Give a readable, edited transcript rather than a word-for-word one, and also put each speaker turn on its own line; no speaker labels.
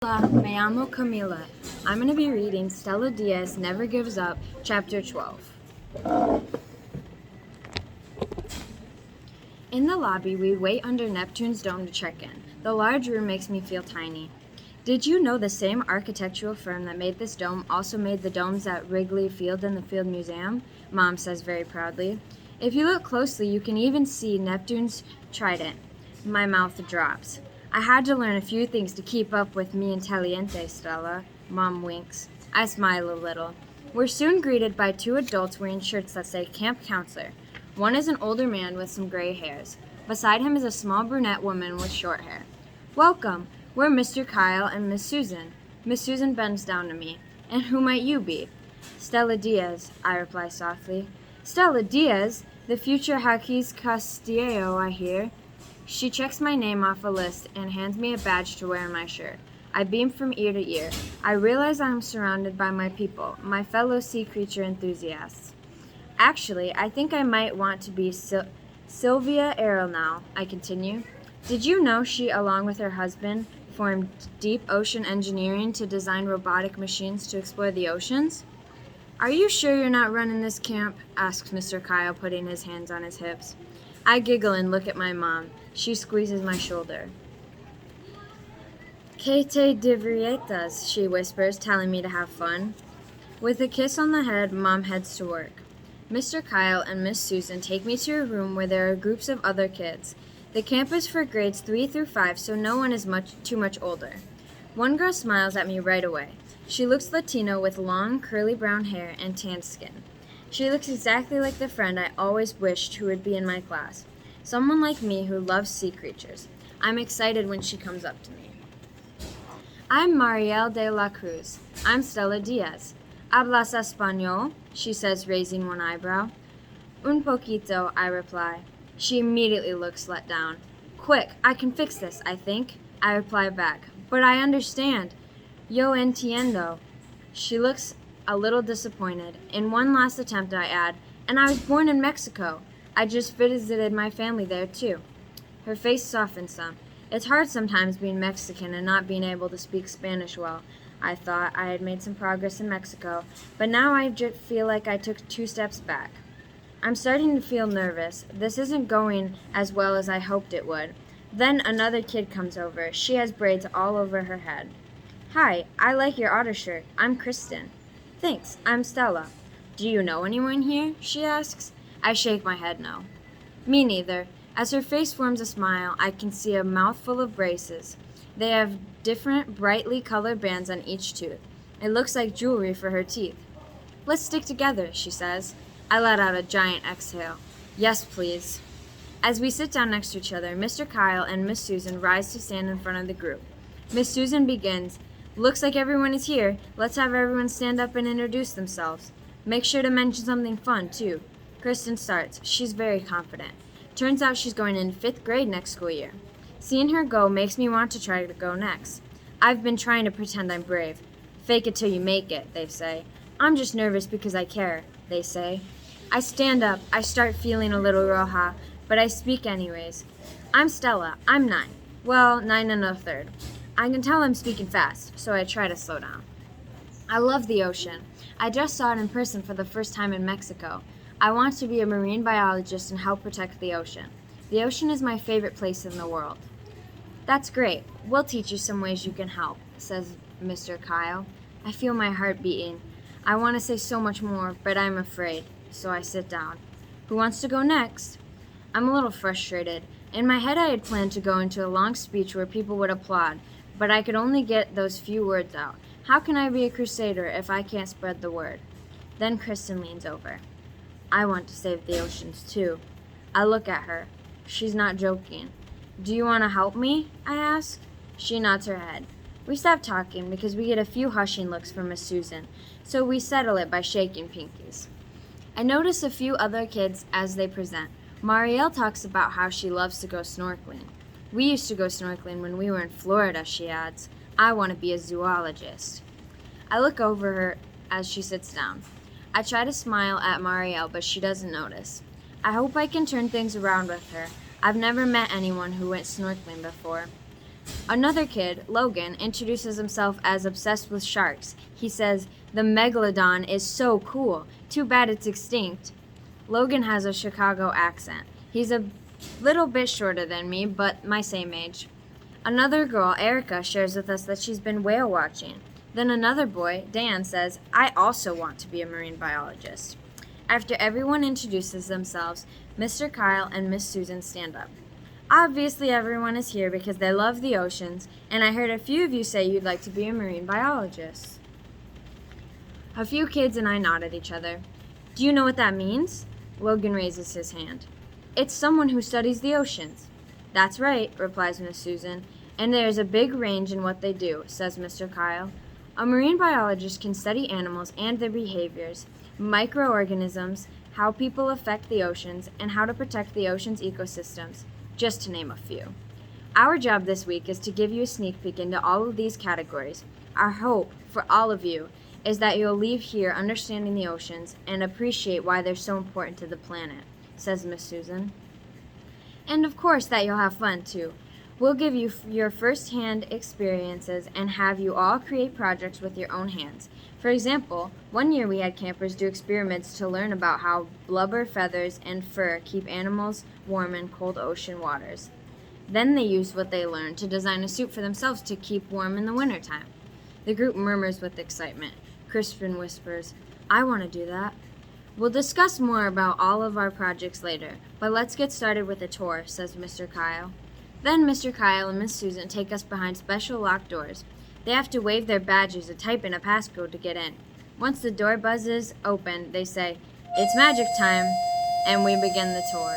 Hola, me llamo Camila. I'm going to be reading Stella Diaz Never Gives Up, Chapter 12. In the lobby, we wait under Neptune's dome to check in. The large room makes me feel tiny. Did you know the same architectural firm that made this dome also made the domes at Wrigley Field and the Field Museum? Mom says very proudly. If you look closely, you can even see Neptune's trident. My mouth drops. I had to learn a few things to keep up with mi intelligente, Stella. Mom winks. I smile a little. We're soon greeted by two adults wearing shirts that say Camp Counselor. One is an older man with some gray hairs. Beside him is a small brunette woman with short hair. Welcome. We're Mr. Kyle and Miss Susan. Miss Susan bends down to me. And who might you be? Stella Diaz, I reply softly. Stella Diaz? The future Jaquez Castillo, I hear. She checks my name off a list and hands me a badge to wear on my shirt. I beam from ear to ear. I realize I am surrounded by my people, my fellow sea creature enthusiasts. Actually, I think I might want to be Sylvia Errol now, I continue. Did you know she, along with her husband, formed Deep Ocean Engineering to design robotic machines to explore the oceans? Are you sure you're not running this camp? Asks Mr. Kyle, putting his hands on his hips. I giggle and look at my mom. She squeezes my shoulder. Que te diviertas, she whispers, telling me to have fun. With a kiss on the head, Mom heads to work. Mr. Kyle and Miss Susan take me to a room where there are groups of other kids. The camp is for grades 3 through 5, so no one is too much older. One girl smiles at me right away. She looks Latino with long, curly brown hair and tan skin. She looks exactly like the friend I always wished who would be in my class. Someone like me who loves sea creatures. I'm excited when she comes up to me. I'm Marielle de la Cruz. I'm Stella Diaz. ¿Hablas español? She says, raising one eyebrow. Un poquito, I reply. She immediately looks let down. Quick, I can fix this, I think. I reply back. But I understand. Yo entiendo. She looks a little disappointed. In one last attempt, I add, and I was born in Mexico. I just visited my family there, too. Her face softens some. It's hard sometimes being Mexican and not being able to speak Spanish well. I thought I had made some progress in Mexico, but now I just feel like I took 2 steps back. I'm starting to feel nervous. This isn't going as well as I hoped it would. Then another kid comes over. She has braids all over her head. Hi, I like your otter shirt. I'm Kristen. Thanks, I'm Stella. Do you know anyone here? She asks. I shake my head no. Me neither. As her face forms a smile, I can see a mouthful of braces. They have different, brightly colored bands on each tooth. It looks like jewelry for her teeth. Let's stick together, she says. I let out a giant exhale. Yes, please. As we sit down next to each other, Mr. Kyle and Miss Susan rise to stand in front of the group. Miss Susan begins, Looks like everyone is here. Let's have everyone stand up and introduce themselves. Make sure to mention something fun, too. Kristen starts. She's very confident. Turns out she's going into 5th grade next school year. Seeing her go makes me want to try to go next. I've been trying to pretend I'm brave. Fake it till you make it, they say. I'm just nervous because I care, they say. I stand up. I start feeling a little roja, but I speak anyways. I'm Stella. I'm 9. Well, 9 and a third. I can tell I'm speaking fast, so I try to slow down. I love the ocean. I just saw it in person for the first time in Mexico. I want to be a marine biologist and help protect the ocean. The ocean is my favorite place in the world. That's great. We'll teach you some ways you can help, says Mr. Kyle. I feel my heart beating. I want to say so much more, but I'm afraid, so I sit down. Who wants to go next? I'm a little frustrated. In my head, I had planned to go into a long speech where people would applaud, but I could only get those few words out. How can I be a crusader if I can't spread the word? Then Kristen leans over. I want to save the oceans too. I look at her. She's not joking. Do you want to help me? I ask. She nods her head. We stop talking because we get a few hushing looks from Miss Susan, so we settle it by shaking pinkies. I notice a few other kids as they present. Marielle talks about how she loves to go snorkeling. We used to go snorkeling when we were in Florida, she adds. I want to be a zoologist. I look over her as she sits down. I try to smile at Marielle, but she doesn't notice. I hope I can turn things around with her. I've never met anyone who went snorkeling before. Another kid, Logan, introduces himself as obsessed with sharks. He says, "The megalodon is so cool. Too bad it's extinct." Logan has a Chicago accent. He's a little bit shorter than me, but my same age. Another girl, Erica, shares with us that she's been whale watching. Then another boy, Dan, says, "I also want to be a marine biologist." After everyone introduces themselves, Mr. Kyle and Miss Susan stand up. Obviously, everyone is here because they love the oceans, and I heard a few of you say you'd like to be a marine biologist. A few kids and I nod at each other. "Do you know what that means?" Logan raises his hand. "It's someone who studies the oceans." "That's right," replies Miss Susan, "and there's a big range in what they do," says Mr. Kyle. "A marine biologist can study animals and their behaviors, microorganisms, how people affect the oceans, and how to protect the ocean's ecosystems, just to name a few. Our job this week is to give you a sneak peek into all of these categories. Our hope for all of you is that you'll leave here understanding the oceans and appreciate why they're so important to the planet," says Miss Susan. "And of course that you'll have fun too. We'll give you your first-hand experiences and have you all create projects with your own hands. For example, one year we had campers do experiments to learn about how blubber, feathers, and fur keep animals warm in cold ocean waters. Then they used what they learned to design a suit for themselves to keep warm in the wintertime." The group murmurs with excitement. Crispin whispers, "I want to do that." "We'll discuss more about all of our projects later, but let's get started with a tour," says Mr. Kyle. Then Mr. Kyle and Miss Susan take us behind special locked doors. They have to wave their badges or type in a passcode to get in. Once the door buzzes open, they say, "It's magic time," and we begin the tour.